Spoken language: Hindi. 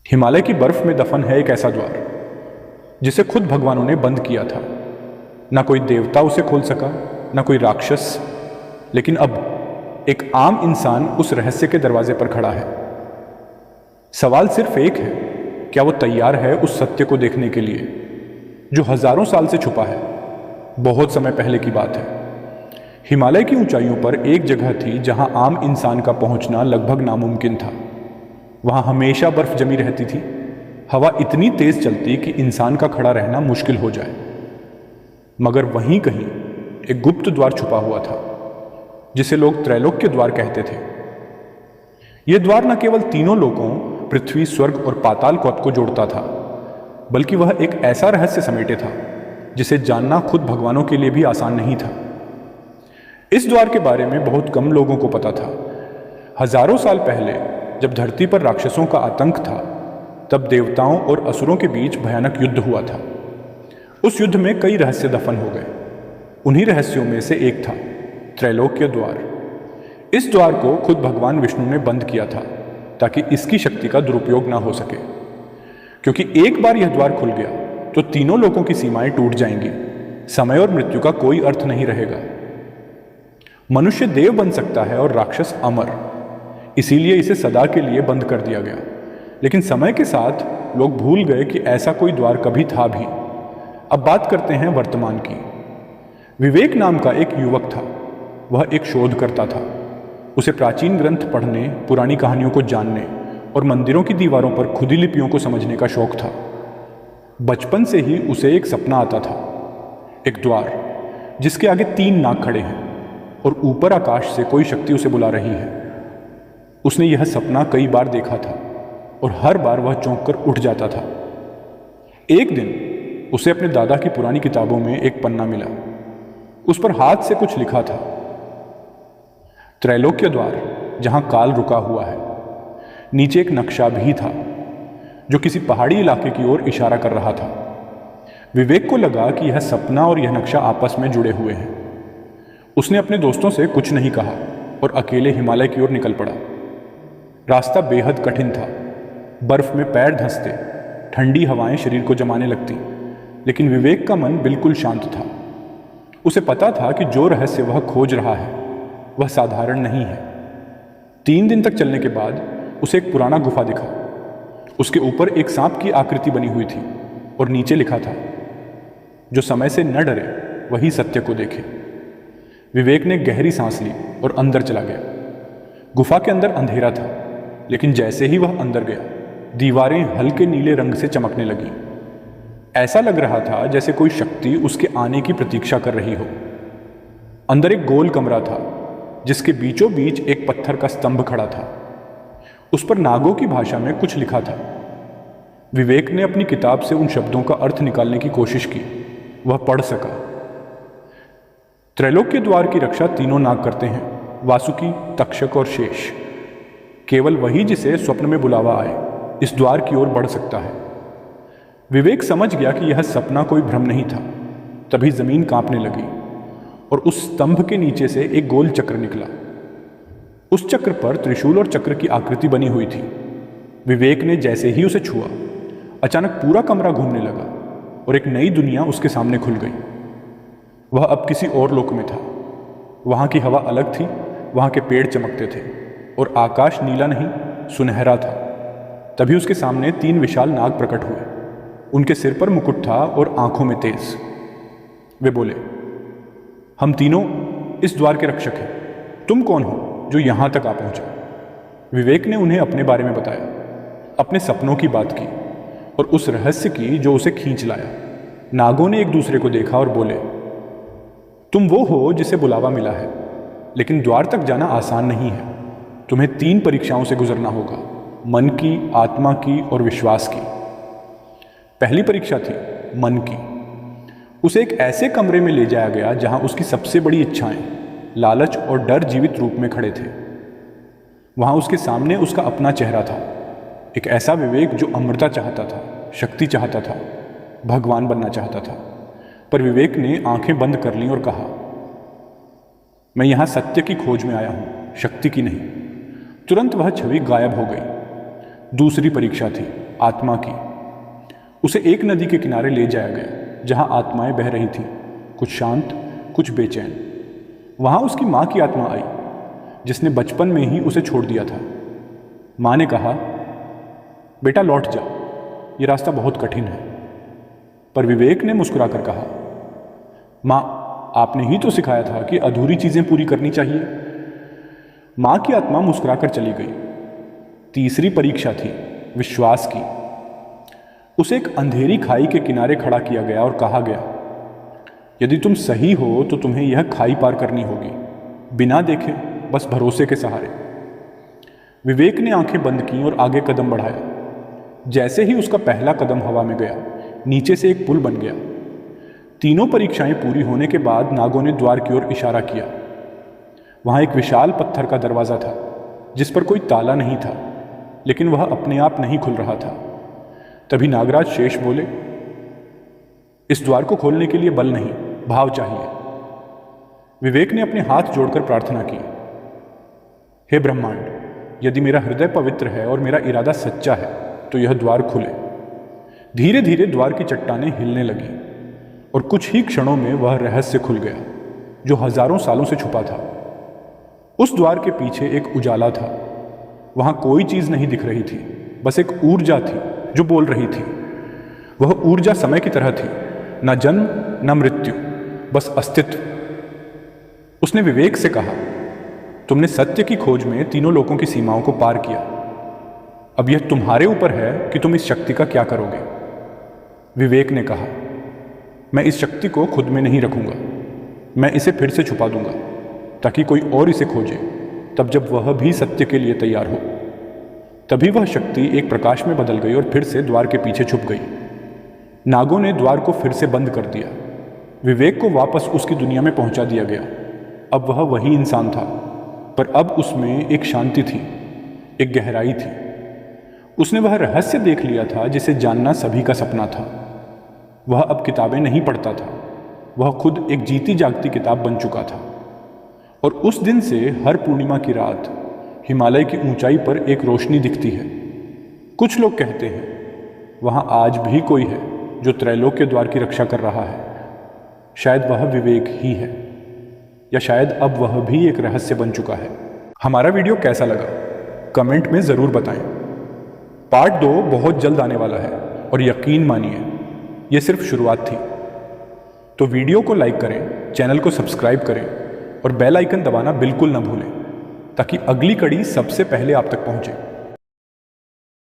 हिमालय की बर्फ में दफन है एक ऐसा द्वार जिसे खुद भगवानों ने बंद किया था। ना कोई देवता उसे खोल सका, ना कोई राक्षस। लेकिन अब एक आम इंसान उस रहस्य के दरवाजे पर खड़ा है। सवाल सिर्फ एक है, क्या वो तैयार है उस सत्य को देखने के लिए जो हजारों साल से छुपा है। बहुत समय पहले की बात है। हिमालय की ऊंचाइयों पर एक जगह थी जहां आम इंसान का पहुंचना लगभग नामुमकिन था। वहां हमेशा बर्फ जमी रहती थी, हवा इतनी तेज चलती कि इंसान का खड़ा रहना मुश्किल हो जाए। मगर वहीं कहीं एक गुप्त द्वार छुपा हुआ था जिसे लोग त्रैलोक्य द्वार कहते थे। यह द्वार न केवल तीनों लोकों पृथ्वी, स्वर्ग और पाताल को जोड़ता था, बल्कि वह एक ऐसा रहस्य समेटे था जिसे जानना खुद भगवानों के लिए भी आसान नहीं था। इस द्वार के बारे में बहुत कम लोगों को पता था। हजारों साल पहले जब धरती पर राक्षसों का आतंक था, तब देवताओं और असुरों के बीच भयानक युद्ध हुआ था। उस युद्ध में कई रहस्य दफन हो गए। उन्हीं रहस्यों में से एक था त्रैलोक्य द्वार। इस द्वार को खुद भगवान विष्णु ने बंद किया था ताकि इसकी शक्ति का दुरुपयोग ना हो सके, क्योंकि एक बार यह द्वार खुल गया तो तीनों लोकों की सीमाएं टूट जाएंगी। समय और मृत्यु का कोई अर्थ नहीं रहेगा। मनुष्य देव बन सकता है और राक्षस अमर, इसीलिए इसे सदा के लिए बंद कर दिया गया। लेकिन समय के साथ लोग भूल गए कि ऐसा कोई द्वार कभी था भी। अब बात करते हैं वर्तमान की। विवेक नाम का एक युवक था। वह एक शोधकर्ता था। उसे प्राचीन ग्रंथ पढ़ने, पुरानी कहानियों को जानने और मंदिरों की दीवारों पर खुदी लिपियों को समझने का शौक था। बचपन से ही उसे एक सपना आता था, एक द्वार जिसके आगे 3 नाग खड़े हैं और ऊपर आकाश से कोई शक्ति उसे बुला रही है। उसने यह सपना कई बार देखा था और हर बार वह चौंक कर उठ जाता था। एक दिन उसे अपने दादा की पुरानी किताबों में एक पन्ना मिला। उस पर हाथ से कुछ लिखा था, त्रैलोक्य द्वार, जहां काल रुका हुआ है। नीचे एक नक्शा भी था जो किसी पहाड़ी इलाके की ओर इशारा कर रहा था। विवेक को लगा कि यह सपना और यह नक्शा आपस में जुड़े हुए हैं। उसने अपने दोस्तों से कुछ नहीं कहा और अकेले हिमालय की ओर निकल पड़ा। रास्ता बेहद कठिन था। बर्फ में पैर धंसते, ठंडी हवाएं शरीर को जमाने लगती, लेकिन विवेक का मन बिल्कुल शांत था। उसे पता था कि जो रहस्य वह खोज रहा है वह साधारण नहीं है। 3 दिन तक चलने के बाद उसे एक पुराना गुफा दिखा। उसके ऊपर एक सांप की आकृति बनी हुई थी और नीचे लिखा था, जो समय से न डरे वही सत्य को देखे। विवेक ने गहरी सांस ली और अंदर चला गया। गुफा के अंदर अंधेरा था, लेकिन जैसे ही वह अंदर गया, दीवारें हल्के नीले रंग से चमकने लगीं। ऐसा लग रहा था जैसे कोई शक्ति उसके आने की प्रतीक्षा कर रही हो। अंदर एक गोल कमरा था जिसके बीचों बीच एक पत्थर का स्तंभ खड़ा था। उस पर नागों की भाषा में कुछ लिखा था। विवेक ने अपनी किताब से उन शब्दों का अर्थ निकालने की कोशिश की। वह पढ़ सका, त्रैलोक्य द्वार की रक्षा तीनों नाग करते हैं, वासुकी, तक्षक और शेष। केवल वही जिसे स्वप्न में बुलावा आए इस द्वार की ओर बढ़ सकता है। विवेक समझ गया कि यह सपना कोई भ्रम नहीं था। तभी जमीन कांपने लगी और उस स्तंभ के नीचे से एक गोल चक्र निकला। उस चक्र पर त्रिशूल और चक्र की आकृति बनी हुई थी। विवेक ने जैसे ही उसे छुआ, अचानक पूरा कमरा घूमने लगा और एक नई दुनिया उसके सामने खुल गई। वह अब किसी और लोक में था। वहां की हवा अलग थी, वहां के पेड़ चमकते थे और आकाश नीला नहीं, सुनहरा था। तभी उसके सामने 3 विशाल नाग प्रकट हुए। उनके सिर पर मुकुट था और आंखों में तेज। वे बोले, हम तीनों इस द्वार के रक्षक हैं। तुम कौन हो जो यहां तक आ पहुंचा? विवेक ने उन्हें अपने बारे में बताया, अपने सपनों की बात की और उस रहस्य की जो उसे खींच लाया। नागों ने एक दूसरे को देखा और बोले, तुम वो हो जिसे बुलावा मिला है, लेकिन द्वार तक जाना आसान नहीं है। तुम्हें 3 परीक्षाओं से गुजरना होगा, मन की, आत्मा की और विश्वास की। पहली परीक्षा थी मन की। उसे एक ऐसे कमरे में ले जाया गया जहां उसकी सबसे बड़ी इच्छाएं, लालच और डर जीवित रूप में खड़े थे। वहां उसके सामने उसका अपना चेहरा था, एक ऐसा विवेक जो अमरता चाहता था, शक्ति चाहता था, भगवान बनना चाहता था। पर विवेक ने आंखें बंद कर लीं और कहा, मैं यहां सत्य की खोज में आया हूं, शक्ति की नहीं। तुरंत वह छवि गायब हो गई। दूसरी परीक्षा थी आत्मा की। उसे एक नदी के किनारे ले जाया गया जहां आत्माएं बह रही थीं, कुछ शांत, कुछ बेचैन। वहां उसकी माँ की आत्मा आई, जिसने बचपन में ही उसे छोड़ दिया था। माँ ने कहा, बेटा लौट जा, ये रास्ता बहुत कठिन है। पर विवेक ने मुस्कुराकर कहा, माँ, आपने ही तो सिखाया था कि अधूरी चीजें पूरी करनी चाहिए। माँ की आत्मा मुस्कुराकर चली गई। तीसरी परीक्षा थी विश्वास की। उसे एक अंधेरी खाई के किनारे खड़ा किया गया और कहा गया, यदि तुम सही हो तो तुम्हें यह खाई पार करनी होगी, बिना देखे, बस भरोसे के सहारे। विवेक ने आंखें बंद की और आगे कदम बढ़ाया। जैसे ही उसका पहला कदम हवा में गया, नीचे से एक पुल बन गया। तीनों परीक्षाएं पूरी होने के बाद नागों ने द्वार की ओर इशारा किया। वहां एक विशाल पत्थर का दरवाजा था, जिस पर कोई ताला नहीं था, लेकिन वह अपने आप नहीं खुल रहा था। तभी नागराज शेष बोले, इस द्वार को खोलने के लिए बल नहीं, भाव चाहिए। विवेक ने अपने हाथ जोड़कर प्रार्थना की, हे ब्रह्मांड, यदि मेरा हृदय पवित्र है और मेरा इरादा सच्चा है तो यह द्वार खुले। धीरे धीरे द्वार की चट्टानें हिलने लगी और कुछ ही क्षणों में वह रहस्य खुल गया जो हजारों सालों से छुपा था। उस द्वार के पीछे एक उजाला था। वहां कोई चीज नहीं दिख रही थी, बस एक ऊर्जा थी जो बोल रही थी। वह ऊर्जा समय की तरह थी, न जन्म न मृत्यु, बस अस्तित्व। उसने विवेक से कहा, तुमने सत्य की खोज में तीनों लोकों की सीमाओं को पार किया। अब यह तुम्हारे ऊपर है कि तुम इस शक्ति का क्या करोगे। विवेक ने कहा, मैं इस शक्ति को खुद में नहीं रखूंगा, मैं इसे फिर से छुपा दूंगा ताकि कोई और इसे खोजे, तब जब वह भी सत्य के लिए तैयार हो। तभी वह शक्ति एक प्रकाश में बदल गई और फिर से द्वार के पीछे छुप गई। नागों ने द्वार को फिर से बंद कर दिया। विवेक को वापस उसकी दुनिया में पहुंचा दिया गया। अब वह वही इंसान था, पर अब उसमें एक शांति थी, एक गहराई थी। उसने वह रहस्य देख लिया था जिसे जानना सभी का सपना था। वह अब किताबें नहीं पढ़ता था, वह खुद एक जीती जागती किताब बन चुका था। और उस दिन से हर पूर्णिमा की रात हिमालय की ऊंचाई पर एक रोशनी दिखती है। कुछ लोग कहते हैं वहां आज भी कोई है जो त्रैलोक्य द्वार की रक्षा कर रहा है। शायद वह विवेक ही है, या शायद अब वह भी एक रहस्य बन चुका है। हमारा वीडियो कैसा लगा कमेंट में ज़रूर बताएं। पार्ट 2 बहुत जल्द आने वाला है और यकीन मानिए ये सिर्फ शुरुआत थी। तो वीडियो को लाइक करें, चैनल को सब्सक्राइब करें और बेल आइकन दबाना बिल्कुल ना भूलें ताकि अगली कड़ी सबसे पहले आप तक पहुंचे।